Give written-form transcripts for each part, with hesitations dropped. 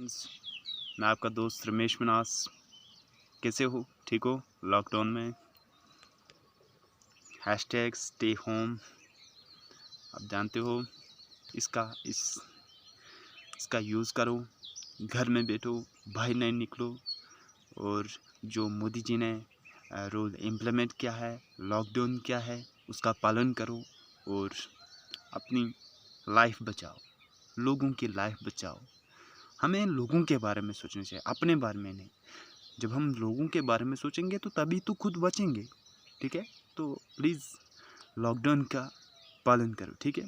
Friends, मैं आपका दोस्त रमेश मनास। कैसे हो? ठीक हो? लॉकडाउन में हैशटैग स्टे होम, आप जानते हो। इसका यूज़ करो, घर में बैठो, बाहर नहीं निकलो। और जो मोदी जी ने रूल इम्प्लीमेंट किया है, लॉकडाउन क्या है, उसका पालन करो और अपनी लाइफ बचाओ, लोगों की लाइफ बचाओ। हमें लोगों के बारे में सोचना चाहिए, अपने बारे में नहीं। जब हम लोगों के बारे में सोचेंगे तो तभी तो खुद बचेंगे। ठीक है, तो प्लीज़ लॉकडाउन का पालन करो। ठीक है।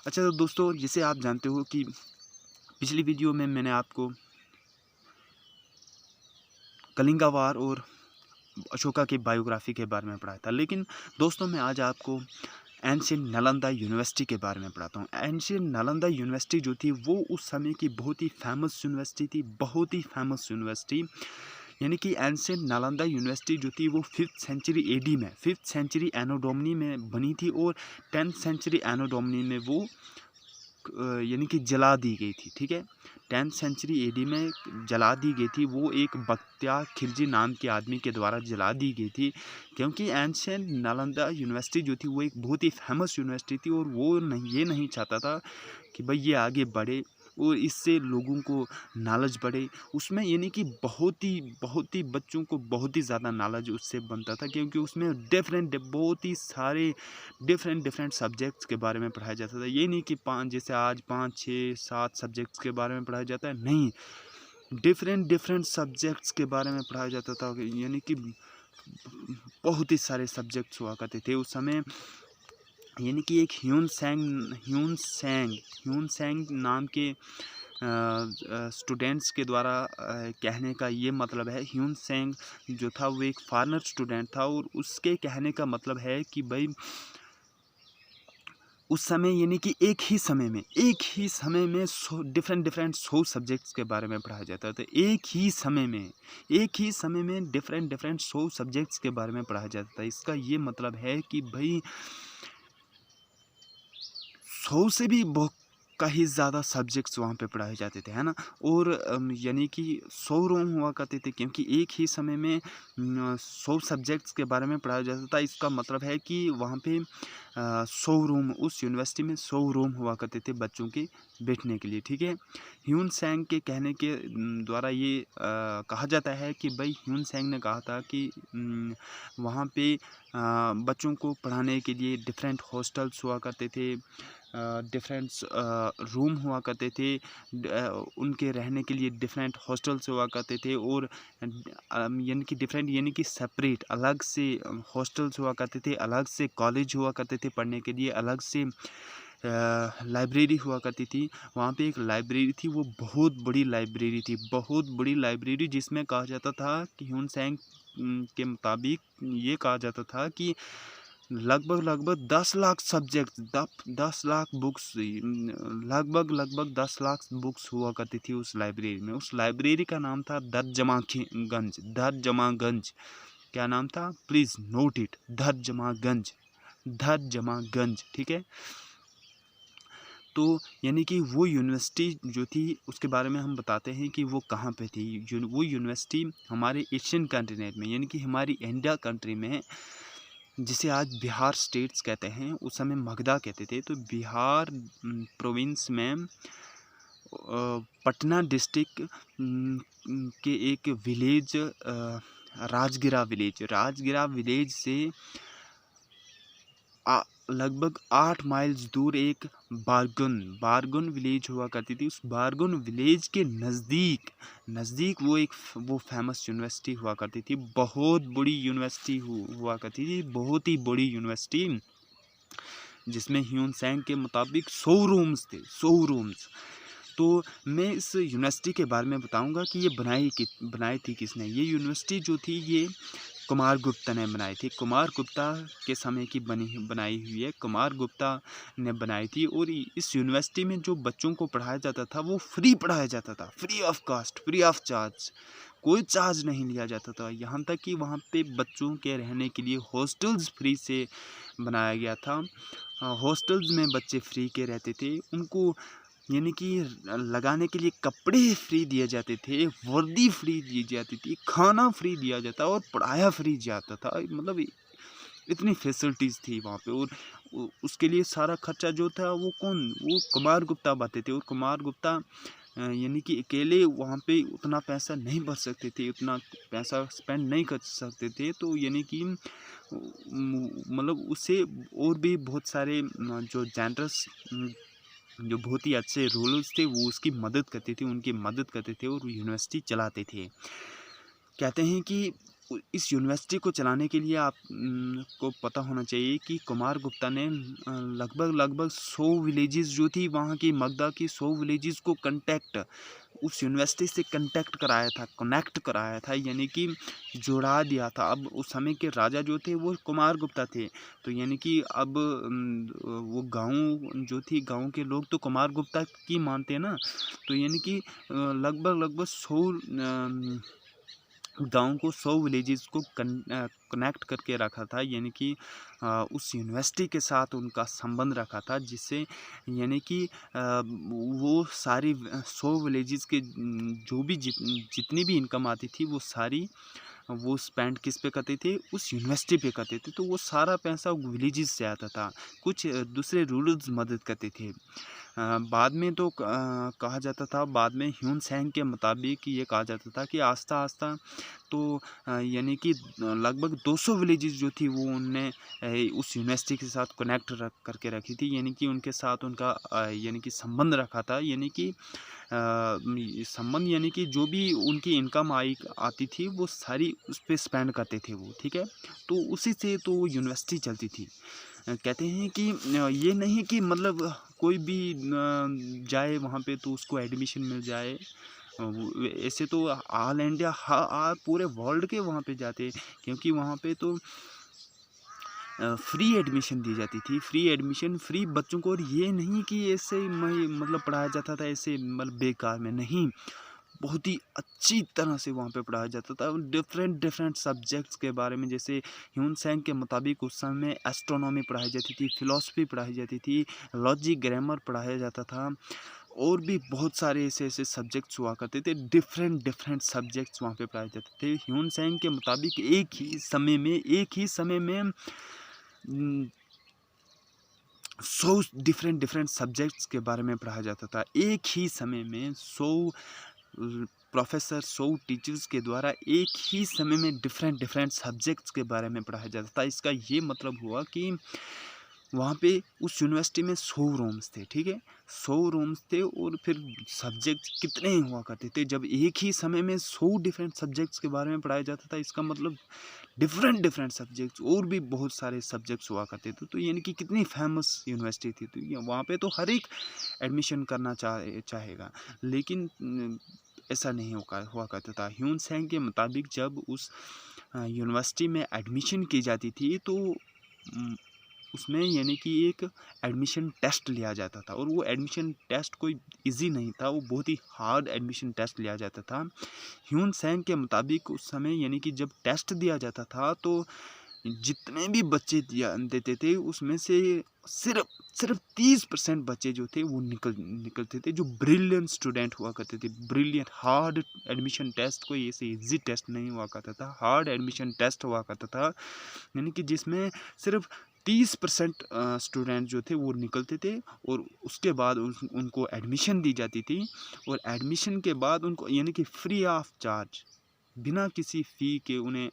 अच्छा तो दोस्तों, जैसे आप जानते हो कि पिछली वीडियो में मैंने आपको कलिंगा वार और अशोका की बायोग्राफी के बारे में पढ़ाया था, लेकिन दोस्तों मैं आज आपको एंशिएंट नालंदा यूनिवर्सिटी के बारे में पढ़ाता हूँ। एंशिएंट नालंदा यूनिवर्सिटी जो थी वो उस समय की बहुत ही फेमस यूनिवर्सिटी थी, बहुत ही फेमस यूनिवर्सिटी। यानी कि एंशिएंट नालंदा यूनिवर्सिटी जो थी वो 5th सेंचुरी एडी में, 5th सेंचुरी एनो डोमिनी में बनी थी और 10th सेंचुरी एनो डोमिनी में वो यानी कि जला दी गई थी। ठीक है, 10th सेंचुरी एडी में जला दी गई थी। वो एक बख्तियार खिलजी नाम के आदमी के द्वारा जला दी गई थी, क्योंकि एंशिएंट नालंदा यूनिवर्सिटी जो थी वो एक बहुत ही फेमस यूनिवर्सिटी थी और वो ये नहीं चाहता था कि भाई ये आगे बढ़े और इससे लोगों को नॉलेज बढ़े। उसमें यानी कि बहुत ही बच्चों को बहुत ही ज़्यादा नॉलेज उससे बनता था, क्योंकि उसमें बहुत ही सारे डिफरेंट सब्जेक्ट्स के बारे में पढ़ाया जाता था। ये नहीं कि जैसे आज 5 6 7 सब्जेक्ट्स के बारे में पढ़ाया जाता है, नहीं, डिफरेंट सब्जेक्ट्स के बारे में पढ़ाया जाता था। यानी कि बहुत ही सारे सब्जेक्ट्स हुआ करते थे उस समय। यानी कि एक ह्यून सैंग नाम के स्टूडेंट्स के द्वारा कहने का ये मतलब है। ह्यून सैंग जो था वो एक फॉरेनर स्टूडेंट था और उसके कहने का मतलब है कि भाई उस समय यानी कि एक ही समय में 100 सब्जेक्ट्स के बारे में पढ़ाया जाता था। एक ही समय में डिफरेंट 100 सब्जेक्ट्स के बारे में पढ़ाया जाता था। इसका ये मतलब है कि भाई 100 से भी कहीं ज़्यादा सब्जेक्ट्स वहाँ पे पढ़ाए जाते थे, है ना। और यानी कि 100 रूम हुआ करते थे, क्योंकि एक ही समय में 100 सब्जेक्ट्स के बारे में पढ़ाया जाता था। इसका मतलब है कि वहाँ पे 100 रूम, उस यूनिवर्सिटी में 100 रूम हुआ करते थे बच्चों के बैठने के लिए। ठीक है, ह्यून सैंग के कहने के द्वारा ये कहा जाता है कि भाई ह्यून सैंग ने कहा था कि वहाँ पे बच्चों को पढ़ाने के लिए डिफरेंट हॉस्टल्स हुआ करते थे, डिफरेंट रूम हुआ करते थे, उनके रहने के लिए डिफरेंट हॉस्टल्स हुआ करते थे। और यानी कि डिफरेंट यानी कि सेपरेट अलग से हॉस्टल्स हुआ करते थे, अलग से कॉलेज हुआ करते थे पढ़ने के लिए, अलग से लाइब्रेरी हुआ करती थी। वहाँ पे एक लाइब्रेरी थी, वो बहुत बड़ी लाइब्रेरी थी, जिसमें कहा जाता था कि ह्यून सैंग के मुताबिक ये कहा जाता था कि लगभग 10 लाख सब्जेक्ट, 10 लाख बुक्स, लगभग 10 लाख बुक्स हुआ करती थी उस लाइब्रेरी में। उस लाइब्रेरी का नाम था दरजमागंज। क्या नाम था? प्लीज़ नोट इट, दरजमागंज। ठीक है, तो यानी कि वो यूनिवर्सिटी जो थी उसके बारे में हम बताते हैं कि वो कहाँ पे थी। वो यूनिवर्सिटी हमारे एशियन कॉन्टिनेंट में, यानी कि हमारी इंडिया कंट्री में, जिसे आज बिहार स्टेट्स कहते हैं, उस समय मगधा कहते थे। तो बिहार प्रोविंस में पटना डिस्ट्रिक्ट के एक विलेज, राजगिरा विलेज से लगभग 8 माइल्स दूर एक बारगुन विलेज हुआ करती थी। उस बारगुन विलेज के नज़दीक वो फेमस यूनिवर्सिटी हुआ करती थी। बहुत बड़ी यूनिवर्सिटी हुआ करती थी, बहुत ही बड़ी यूनिवर्सिटी, जिसमें ह्यून सैंग के मुताबिक 100 रूम्स थे, 100 रूम्स। तो मैं इस यूनिवर्सिटी के बारे में बताऊंगा कि ये बनाई थी किसने। ये यूनिवर्सिटी जो थी ये कुमार गुप्ता ने बनाई थी। कुमार गुप्ता के समय की बनाई हुई है, कुमार गुप्ता ने बनाई थी। और इस यूनिवर्सिटी में जो बच्चों को पढ़ाया जाता था वो फ्री पढ़ाया जाता था, free of cost, free of charge, कोई चार्ज नहीं लिया जाता था। यहाँ तक कि वहाँ पे बच्चों के रहने के लिए हॉस्टल्स फ्री से बनाया गया था। हॉस्टल्स में बच्चे फ्री के रहते थे। उनको यानी कि लगाने के लिए कपड़े फ्री दिए जाते थे, वर्दी फ्री दी जाती थी, खाना फ्री दिया जाता और पढ़ाया फ्री जाता था। मतलब इतनी फैसिलिटीज़ थी वहाँ पे। और उसके लिए सारा खर्चा जो था वो कुमार गुप्ता उठाते थे। और कुमार गुप्ता यानी कि अकेले वहाँ पे उतना पैसा नहीं भर सकते थे, उतना पैसा स्पेंड नहीं कर सकते थे। तो यानी कि मतलब उससे और भी बहुत सारे जो जेनरस जो बहुत ही अच्छे रूलर्स थे वो उसकी मदद करते थे, उनकी मदद करते थे और यूनिवर्सिटी चलाते थे। कहते हैं कि इस यूनिवर्सिटी को चलाने के लिए आप को पता होना चाहिए कि कुमार गुप्ता ने लगभग 100 विलेजेस जो थी वहाँ की मगधा की 100 विलेजेस को उस यूनिवर्सिटी से कंटेक्ट कराया था, कनेक्ट कराया था, यानी कि जोड़ा दिया था। अब उस समय के राजा जो थे वो कुमार गुप्ता थे। तो यानी कि अब वो गाँव जो थी, गाँव के लोग तो कुमार गुप्ता की मानते हैं ना। तो यानी कि लगभग 100 गाँव को 100 विलेजेस को कनेक्ट करके रखा था, यानी कि उस यूनिवर्सिटी के साथ उनका संबंध रखा था, जिससे यानी कि वो सारी 100 विलेजेस के जो भी जितनी भी इनकम आती थी वो सारी वो स्पेंड किस पे करते थे, उस यूनिवर्सिटी पे करते थे। तो वो सारा पैसा विलेजेस से आता था, कुछ दूसरे रूरल्स मदद करते थे। बाद में तो कहा जाता था, बाद में ह्यून सेंग के मुताबिक ये कहा जाता था कि आस्ता आस्ता तो यानी कि लगभग 200 विलेजेस जो थी वो उनने उस यूनिवर्सिटी के साथ कनेक्ट करके रखी थी, यानी कि उनके साथ उनका यानी कि संबंध रखा था। यानी कि संबंध यानी कि जो भी उनकी इनकम आती थी वो सारी उस पर स्पेंड करते थे वो, ठीक है। तो उसी से तो वो यूनिवर्सिटी चलती थी। कहते हैं कि ये नहीं कि मतलब कोई भी जाए वहाँ पे तो उसको एडमिशन मिल जाए। ऐसे तो ऑल इंडिया पूरे वर्ल्ड के वहाँ पे जाते, क्योंकि वहाँ पे तो फ्री एडमिशन दी जाती थी, फ्री एडमिशन फ्री बच्चों को। और ये नहीं कि ऐसे मतलब पढ़ाया जाता था ऐसे मतलब बेकार में, नहीं, बहुत ही अच्छी तरह से वहाँ पे पढ़ाया जाता था डिफरेंट सब्जेक्ट्स के बारे में। जैसे ह्यून सेंग के मुताबिक उस समय एस्ट्रोनॉमी पढ़ाई जाती थी, फिलॉसफी पढ़ाई जाती थी, लॉजिक ग्रामर पढ़ाया जाता था, और भी बहुत सारे ऐसे ऐसे सब्जेक्ट्स हुआ करते थे। डिफरेंट सब्जेक्ट्स वहाँ पे पढ़ाए जाते थे। ह्यून सेंग के मुताबिक एक ही समय में 100 डिफरेंट सब्जेक्ट्स के बारे में पढ़ाया जाता था। एक ही समय में 100 प्रोफेसर, 100 टीचर्स के द्वारा एक ही समय में डिफरेंट सब्जेक्ट्स के बारे में पढ़ाया जाता था। इसका ये मतलब हुआ कि वहाँ पे उस यूनिवर्सिटी में 100 रूम्स थे, ठीक है, 100 रूम्स थे। और फिर सब्जेक्ट कितने हुआ करते थे, जब एक ही समय में 100 डिफरेंट सब्जेक्ट्स के बारे में पढ़ाया जाता था, इसका मतलब डिफरेंट सब्जेक्ट्स और भी बहुत सारे सब्जेक्ट्स हुआ करते थे। तो यानी कि कितनी फेमस यूनिवर्सिटी थी। तो वहाँ पे तो हर एक एडमिशन करना चाहेगा, लेकिन ऐसा नहीं हुआ करता था। ह्यून सेंग के मुताबिक जब उस यूनिवर्सिटी में एडमिशन की जाती थी तो उसमें यानी कि एक एडमिशन टेस्ट लिया जाता था, और वो एडमिशन टेस्ट कोई इजी नहीं था, वो बहुत ही हार्ड एडमिशन टेस्ट लिया जाता था। ह्यून सेंग के मुताबिक उस समय यानी कि जब टेस्ट दिया जाता था तो जितने भी बच्चे देते थे उसमें से सिर्फ 30% बच्चे जो थे वो निकलते थे, जो ब्रिलियंट स्टूडेंट हुआ करते थे। ब्रिलियंट हार्ड एडमिशन टेस्ट, कोई ऐसे इजी टेस्ट नहीं हुआ करता था, हार्ड एडमिशन टेस्ट हुआ करता था, यानी कि जिसमें सिर्फ 30% स्टूडेंट जो थे वो निकलते थे। और उसके बाद उनको एडमिशन दी जाती थी, और एडमिशन के बाद उनको यानी कि फ्री ऑफ चार्ज, बिना किसी फ़ी के उन्हें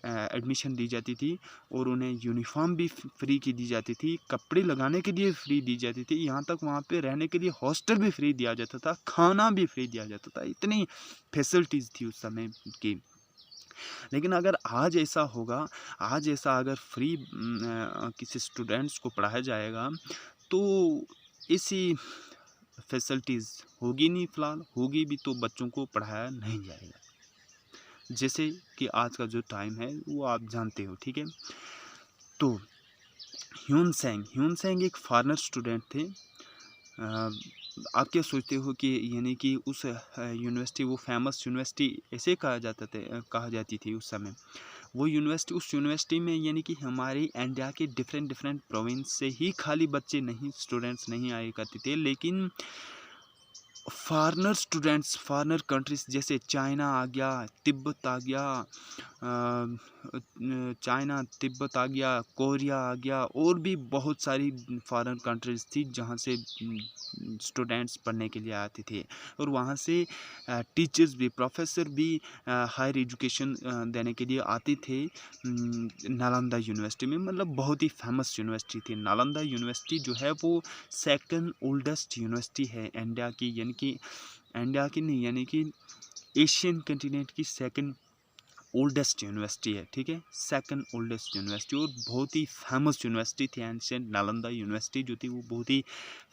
एडमिशन दी जाती थी, और उन्हें यूनिफॉर्म भी फ्री की दी जाती थी, कपड़े लगाने के लिए फ्री दी जाती थी, यहाँ तक वहाँ पे रहने के लिए हॉस्टल भी फ्री दिया जाता था, खाना भी फ्री दिया जाता था। इतनी फैसिलिटीज़ थी उस समय की। लेकिन अगर आज ऐसा होगा, आज ऐसा अगर फ्री किसी स्टूडेंट्स को पढ़ाया जाएगा तो ऐसी फैसिलिटीज़ होगी नहीं, फ़िलहाल होगी भी तो बच्चों को पढ़ाया नहीं जाएगा। जैसे कि आज का जो टाइम है वो आप जानते हो, ठीक है। तो ह्यून सेंग एक फॉरेनर स्टूडेंट थे। आप क्या सोचते हो कि यानी कि उस यूनिवर्सिटी, वो फेमस यूनिवर्सिटी ऐसे कहा जाती थी उस समय, वो यूनिवर्सिटी, उस यूनिवर्सिटी में यानी कि हमारे इंडिया के डिफरेंट प्रोविंस से ही खाली बच्चे नहीं, स्टूडेंट्स नहीं आए करते थे, लेकिन फॉरेनर स्टूडेंट्स, फॉरेनर कंट्रीज जैसे चाइना आ गया, तिब्बत आ गया, चाइना, तिब्बत आ गया, कोरिया आ गया, और भी बहुत सारी फॉरेन कंट्रीज थी जहाँ से स्टूडेंट्स पढ़ने के लिए आते थे। और वहाँ से टीचर्स भी, प्रोफेसर भी हायर एजुकेशन देने के लिए आते थे नालंदा यूनिवर्सिटी में। मतलब बहुत ही फेमस यूनिवर्सिटी थी नालंदा यूनिवर्सिटी। जो है वो सेकंड ओल्डेस्ट यूनिवर्सिटी है इंडिया की, यानी कि इंडिया की नहीं, यानी कि एशियन कंटिनेंट की सेकंड ओल्डेस्ट यूनिवर्सिटी है, ठीक है, सेकंड ओल्डेस्ट यूनिवर्सिटी। और बहुत ही फेमस यूनिवर्सिटी थी एंशिएंट नालंदा यूनिवर्सिटी जो थी, वो बहुत ही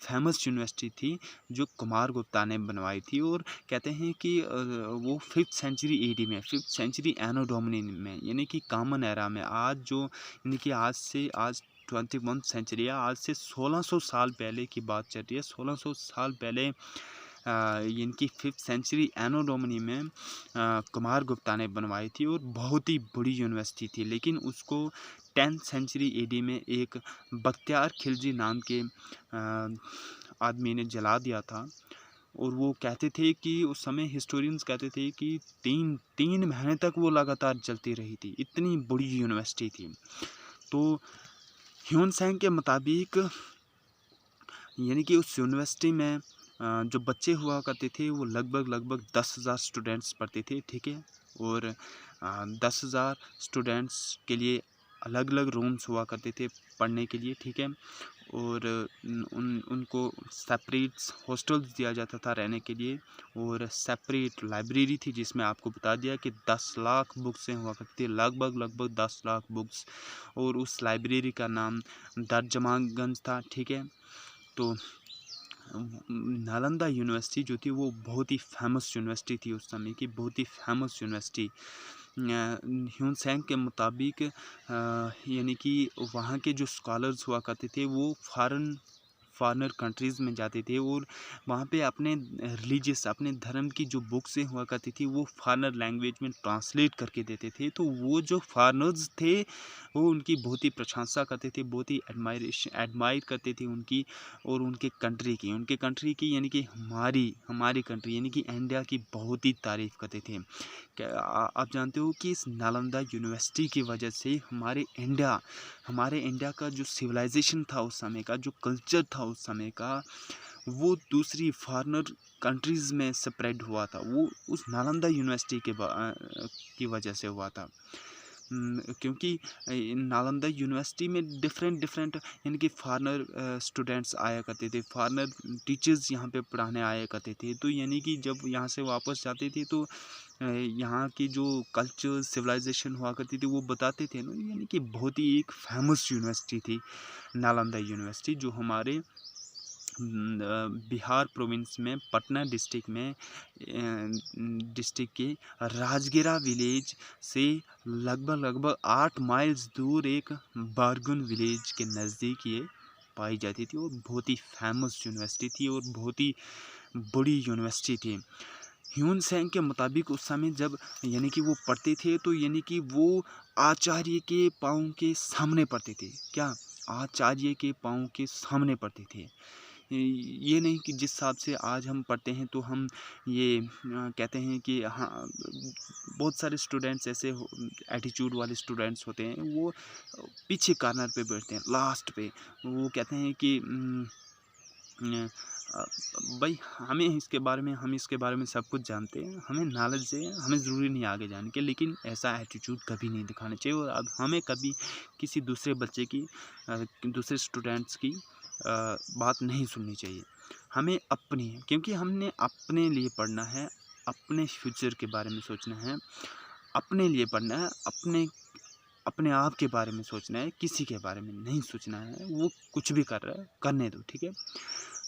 फेमस यूनिवर्सिटी थी जो कुमार गुप्ता ने बनवाई थी। और कहते हैं कि वो 5th सेंचुरी एडी में, 5th सेंचुरी एनो डोमिनी में, यानी कि कॉमन एरा में, आज जो यानी कि आज 21 सेंचुरी है, आज से 1600 साल पहले की बात चल रही है। 1600 साल पहले इनकी 5th सेंचुरी एनो डोमिनी में कुमार गुप्ता ने बनवाई थी। और बहुत ही बड़ी यूनिवर्सिटी थी, लेकिन उसको 10th सेंचुरी एडी में एक बख्तियार खिलजी नाम के आदमी ने जला दिया था। और वो कहते थे कि उस समय हिस्टोरियंस कहते थे कि तीन महीने तक वो लगातार चलती रही थी, इतनी बड़ी यूनिवर्सिटी थी। तो ह्यून सेंग के मुताबिक यानी कि उस यूनिवर्सिटी में जो बच्चे हुआ करते थे वो लगभग 10,000 स्टूडेंट्स पढ़ते थे, ठीक है। और 10,000 स्टूडेंट्स के लिए अलग अलग रूम्स हुआ करते थे पढ़ने के लिए, ठीक है। और उनको सेपरेट हॉस्टल्स दिया जाता था रहने के लिए, और सेपरेट लाइब्रेरी थी जिसमें आपको बता दिया कि 10 लाख बुक्सें हुआ करती थी, लगभग 10 लाख बुक्स। और उस लाइब्रेरी का नाम दरजमागंज था, ठीक है। तो नालंदा यूनिवर्सिटी जो थी वो बहुत ही फेमस यूनिवर्सिटी थी उस समय की, बहुत ही फेमस यूनिवर्सिटी। ह्यून सेंग के मुताबिक यानी कि वहाँ के जो स्कॉलर्स हुआ करते थे वो फॉरेनर कंट्रीज़ में जाते थे, और वहाँ पे अपने रिलीजियस, अपने धर्म की जो बुक्सें हुआ करती थी वो फॉरेनर लैंग्वेज में ट्रांसलेट करके देते थे। तो वो जो फॉरेनर्स थे वो उनकी बहुत ही प्रशंसा करते थे, बहुत ही एडमायर करते थे उनकी और उनके कंट्री की यानी कि हमारी कंट्री यानी कि इंडिया की बहुत ही तारीफ़ करते थे। क्या आप जानते हो कि इस नालंदा यूनिवर्सिटी की वजह से हमारे इंडिया का जो सिविलाइजेशन था उस समय का, जो कल्चर था उस समय का, वो दूसरी फॉरेनर कंट्रीज़ में स्प्रेड हुआ था। वो उस नालंदा यूनिवर्सिटी की वजह से हुआ था। क्योंकि नालंदा यूनिवर्सिटी में डिफरेंट यानी कि फॉरेनर स्टूडेंट्स आया करते थे, फॉरेनर टीचर्स यहाँ पे पढ़ाने आया करते थे। तो यानी कि जब यहाँ से वापस जाते थे तो यहाँ की जो कल्चर सिविलाइजेशन हुआ करती थी वो बताते थे ना, यानी कि बहुत ही एक फेमस यूनिवर्सिटी थी नालंदा यूनिवर्सिटी, जो हमारे बिहार प्रोविंस में पटना डिस्ट्रिक्ट के राजगिरा विलेज से लगभग 8 माइल्स दूर एक बारगुन विलेज के नज़दीक ये पाई जाती थी। और बहुत ही फेमस यूनिवर्सिटी थी और बहुत ही बड़ी यूनिवर्सिटी थी। ह्यून सेंग के मुताबिक उस समय जब यानी कि वो पढ़ते थे तो यानी कि वो आचार्य के पाँव के सामने पढ़ते थे। क्या? आचार्य के पाँव के सामने पढ़ते थे। ये नहीं कि जिस हिसाब से आज हम पढ़ते हैं तो हम ये कहते हैं कि हाँ, बहुत सारे स्टूडेंट्स ऐसे एटीट्यूड वाले स्टूडेंट्स होते हैं, वो पीछे कॉर्नर पे बैठते हैं, लास्ट पे। वो कहते हैं कि भाई हम इसके बारे में सब कुछ जानते हैं, हमें नॉलेज है, हमें ज़रूरी नहीं आगे जाने के, लेकिन ऐसा एटीट्यूड कभी नहीं दिखाना चाहिए। और अब हमें कभी किसी दूसरे बच्चे की दूसरे स्टूडेंट्स की बात नहीं सुननी चाहिए। हमें अपनी, क्योंकि हमने अपने लिए पढ़ना है, अपने फ्यूचर के बारे में सोचना है, अपने लिए पढ़ना है, अपने आप के बारे में सोचना है, किसी के बारे में नहीं सोचना है। वो कुछ भी कर रहा है करने दो, ठीक है।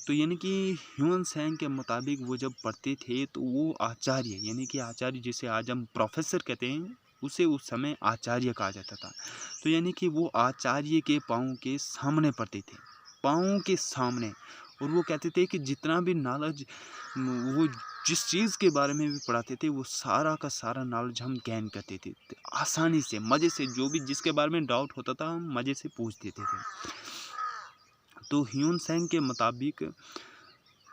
तो यानी कि ह्यून सेंग के मुताबिक वो जब पढ़ते थे तो वो आचार्य यानी कि आचार्य जिसे आज हम प्रोफेसर कहते हैं, उसे उस समय आचार्य कहा जाता था। तो यानी कि वो आचार्य के पाँव के सामने पढ़ते थे, पाँव के सामने। और वो कहते थे कि जितना भी नॉलेज वो जिस चीज़ के बारे में भी पढ़ाते थे वो सारा का सारा नॉलेज हम गेन करते थे आसानी से, मज़े से। जो भी जिसके बारे में डाउट होता था हम मज़े से पूछ देते थे। तो ह्यून सेंग के मुताबिक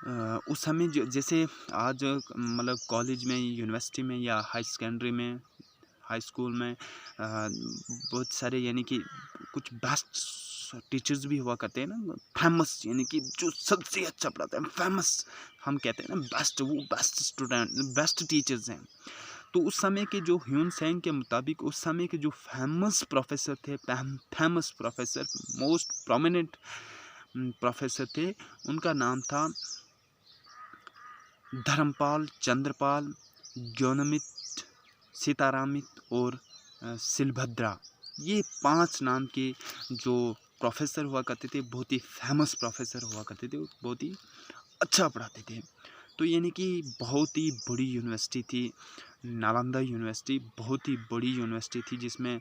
उस समय जैसे आज मतलब कॉलेज में, यूनिवर्सिटी में या हाई सेकेंडरी में, हाई स्कूल में बहुत सारे यानी कि कुछ बेस्ट टीचर्स भी हुआ करते हैं ना, फेमस, यानी कि जो सबसे अच्छा पढ़ाते हैं, फेमस हम कहते हैं ना, बेस्ट, वो बेस्ट स्टूडेंट, बेस्ट टीचर्स हैं। तो उस समय के जो ह्यून सेंग के मुताबिक उस समय के जो फेमस प्रोफेसर थे, famous professor, most prominent professor थे, उनका नाम था धर्मपाल, चंद्रपाल, ज्ञानमित, सीतारामित और सिलभद्रा। ये 5 नाम के जो प्रोफेसर हुआ करते थे, बहुत ही फेमस प्रोफेसर हुआ करते थे, बहुत ही अच्छा पढ़ाते थे। तो यानी कि बहुत ही बड़ी यूनिवर्सिटी थी नालंदा यूनिवर्सिटी, बहुत ही बड़ी यूनिवर्सिटी थी जिसमें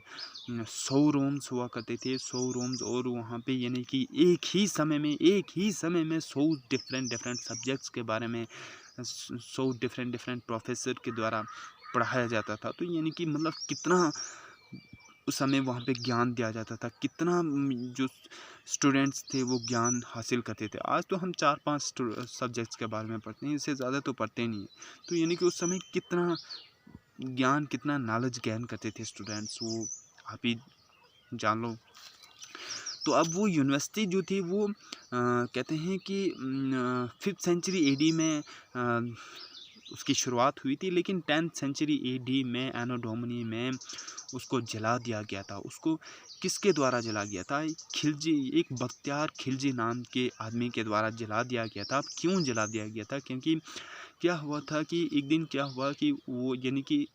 100 रूम्स हुआ करते थे, 100 रूम्स। और वहाँ पे यानी कि एक ही समय में 100 डिफरेंट सब्जेक्ट्स के बारे में 100 डिफरेंट प्रोफेसर के द्वारा पढ़ाया जाता था। तो यानी कि मतलब कितना उस समय वहाँ पे ज्ञान दिया जाता था, कितना जो स्टूडेंट्स थे वो ज्ञान हासिल करते थे। आज तो हम 4-5 सब्जेक्ट्स के बारे में पढ़ते हैं, इससे ज़्यादा तो पढ़ते नहीं हैं। तो यानी कि उस समय कितना ज्ञान, कितना नॉलेज गेन करते थे स्टूडेंट्स, वो आप ही जान लो। तो अब वो यूनिवर्सिटी जो थी वो कहते हैं कि 5th सेंचुरी एडी में उसकी शुरुआत हुई थी, लेकिन 10th सेंचुरी एडी में, एनो डोमिनी में उसको जला दिया गया था। उसको किसके द्वारा जला गया था? खिलजी, एक बख्तियार खिलजी नाम के आदमी के द्वारा जला दिया गया था। अब क्यों जला दिया गया था? क्योंकि क्या हुआ था कि एक दिन क्या हुआ कि वो यानी कि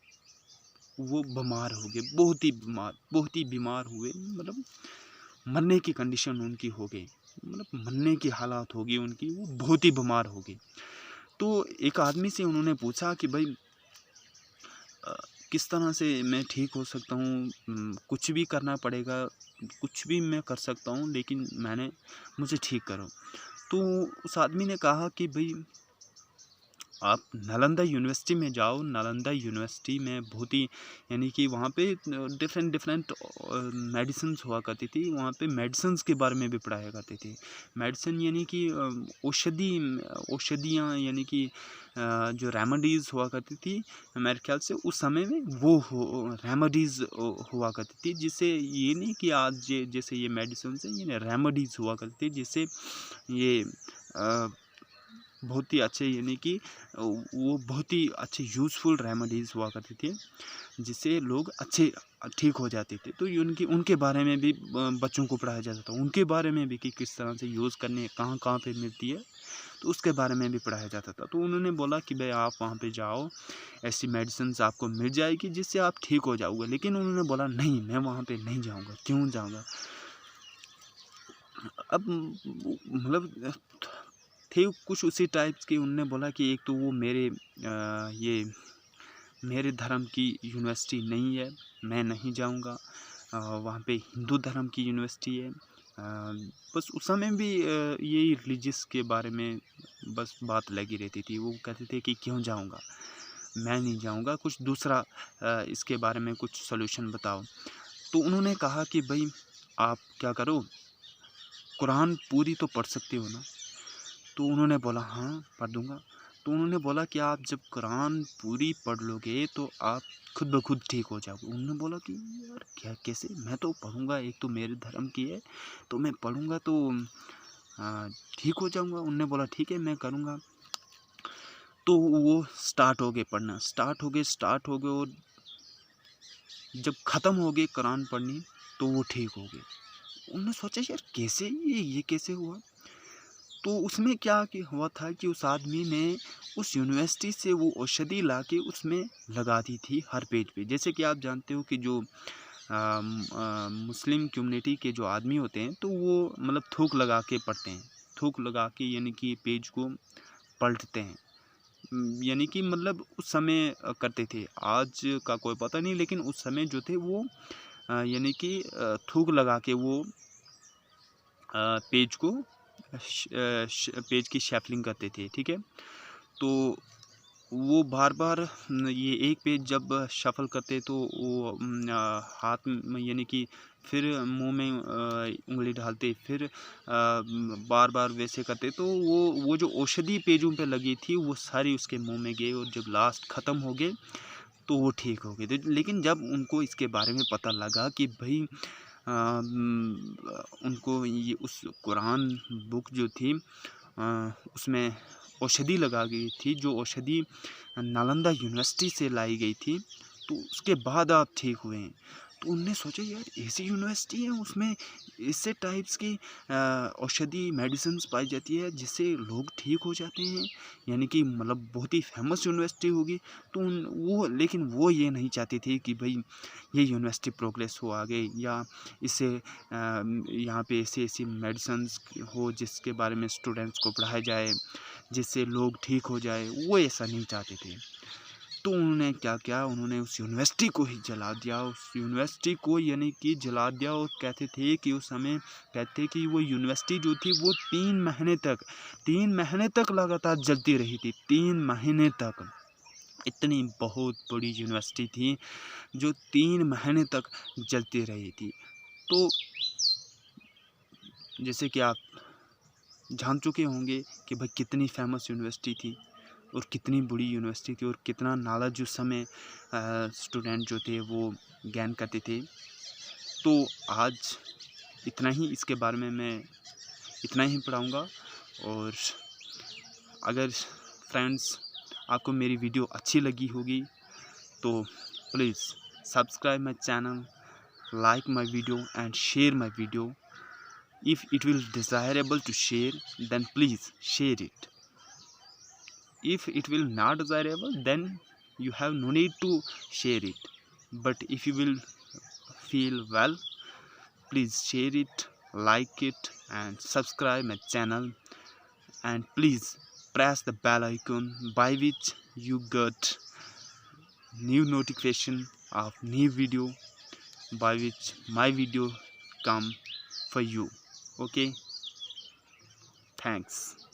वो बीमार हो गए, बहुत ही बीमार हुए, मतलब मरने की कंडीशन उनकी हो गई, मतलब मरने की हालात हो गई उनकी, वो बहुत ही बीमार हो गई। तो एक आदमी से उन्होंने पूछा कि भाई किस तरह से मैं ठीक हो सकता हूँ? कुछ भी करना पड़ेगा, कुछ भी मैं कर सकता हूँ, लेकिन मुझे ठीक करो। तो उस आदमी ने कहा कि भाई आप नालंदा यूनिवर्सिटी में जाओ। नालंदा यूनिवर्सिटी में बहुत ही यानी कि वहाँ पे डिफरेंट मेडिसिन्स हुआ करती थी। वहाँ पे मेडिसिन्स के बारे में भी पढ़ाया करते थे। मेडिसिन यानी कि औषधियाँ, यानी कि जो रेमेडीज़ हुआ करती थी, मेरे ख्याल से उस समय में वो रेमेडीज़ हुआ करती थी, जिससे ये नहीं कि आज जैसे ये मेडिसिन है, ये रेमेडीज़ हुआ करती थी, जिससे ये बहुत ही अच्छे, यानी कि वो बहुत ही अच्छे यूज़फुल रेमेडीज़ हुआ करती थी, जिससे लोग अच्छे ठीक हो जाते थे। तो उनके बारे में भी बच्चों को पढ़ाया जाता था, उनके बारे में भी कि किस तरह से यूज़ करनी है, कहाँ पे मिलती है, तो उसके बारे में भी पढ़ाया जाता था। तो उन्होंने बोला कि भाई आप वहाँ पे जाओ, ऐसी मेडिसिन्स आपको मिल जाएगी जिससे आप ठीक हो जाओगे। लेकिन उन्होंने बोला नहीं, मैं वहाँ पे नहीं जाऊँगा। क्यों जाऊँगा? अब मतलब थे कुछ उसी टाइप्स के। उन्होंने बोला कि एक तो वो ये मेरे धर्म की यूनिवर्सिटी नहीं है, मैं नहीं जाऊंगा। वहाँ पे हिंदू धर्म की यूनिवर्सिटी है। बस उस समय भी यही रिलीजियस के बारे में बस बात लगी रहती थी। वो कहते थे कि क्यों जाऊंगा, मैं नहीं जाऊंगा, कुछ दूसरा इसके बारे में कुछ सॉल्यूशन बताओ। तो उन्होंने कहा कि भाई आप क्या करो, कुरान पूरी तो पढ़ सकते हो ना? तो उन्होंने बोला हाँ, पढ़ दूंगा। तो उन्होंने बोला कि आप जब कुरान पूरी पढ़ लोगे तो आप खुद ब खुद ठीक हो जाओगे। उन्होंने बोला कि यार क्या, कैसे? मैं तो पढ़ूंगा, एक तो मेरे धर्म की है, तो मैं पढ़ूंगा तो ठीक हो जाऊंगा। उन्होंने बोला ठीक है, मैं करूंगा। तो वो स्टार्ट हो गए और जब ख़त्म हो गए कुरान पढ़नी, तो वो ठीक हो गए। उन्होंने सोचा यार कैसे, ये कैसे हुआ? तो उसमें क्या कि हुआ था कि उस आदमी ने उस यूनिवर्सिटी से वो औषधि लाके उसमें लगा दी थी हर पेज पे। जैसे कि आप जानते हो कि जो मुस्लिम कम्युनिटी के जो आदमी होते हैं, तो वो मतलब थूक लगा के पढ़ते हैं, थूक लगा के यानी कि पेज को पलटते हैं। यानी कि मतलब उस समय करते थे, आज का कोई पता नहीं, लेकिन उस समय जो थे वो यानी कि थूक लगा के वो पेज को पेज की शेफलिंग करते थे, ठीक है। तो वो बार बार ये एक पेज जब शफल करते तो वो हाथ में यानी कि फिर मुंह में उंगली डालते, फिर बार बार वैसे करते तो वो जो औषधि पेजों पे लगी थी वो सारी उसके मुंह में गई, और जब लास्ट ख़त्म हो गए तो वो ठीक हो गए। तो लेकिन जब उनको इसके बारे में पता लगा कि भाई उनको ये उस कुरान बुक जो थी उसमें औषधि लगा गई थी, जो औषधि नालंदा यूनिवर्सिटी से लाई गई थी, तो उसके बाद आप ठीक हुए हैं। तो उनने सोचा यार ऐसी यूनिवर्सिटी है उसमें ऐसे टाइप्स की औषधि मेडिसिन्स पाई जाती है जिससे लोग ठीक हो जाते हैं, यानी कि मतलब बहुत ही फेमस यूनिवर्सिटी होगी। तो वो लेकिन वो ये नहीं चाहती थी कि भाई ये यूनिवर्सिटी प्रोग्रेस हो आगे, या इससे यहाँ पे ऐसी ऐसी मेडिसिन्स हो जिसके बारे में स्टूडेंट्स को पढ़ाया जाए, जिससे लोग ठीक हो जाए, वो ऐसा नहीं चाहते थे। तो उन्होंने क्या किया, उन्होंने उस यूनिवर्सिटी को ही जला दिया, उस यूनिवर्सिटी को यानी कि जला दिया। और कहते थे कि उस समय कहते कि वो यूनिवर्सिटी जो थी वो 3 महीने तक लगातार जलती रही थी, 3 महीने तक। इतनी बहुत बड़ी यूनिवर्सिटी थी जो 3 महीने तक जलती रही थी। तो जैसे कि आप जान चुके होंगे कि भाई कितनी फेमस यूनिवर्सिटी थी और कितनी बड़ी यूनिवर्सिटी थी, और कितना नॉलेज उस समय स्टूडेंट जो थे वो गेन करते थे। तो आज इतना ही, इसके बारे में मैं इतना ही पढ़ाऊँगा। और अगर फ्रेंड्स आपको मेरी वीडियो अच्छी लगी होगी तो please subscribe my channel, like my video and share my video. If it will desirable to share, then please share it. If it will not desirable, then you have no need to share it. But if you will feel well, please share it, like it and subscribe my channel, and please press the bell icon by which you get new notification of new video, by which my video come for you. Okay, thanks.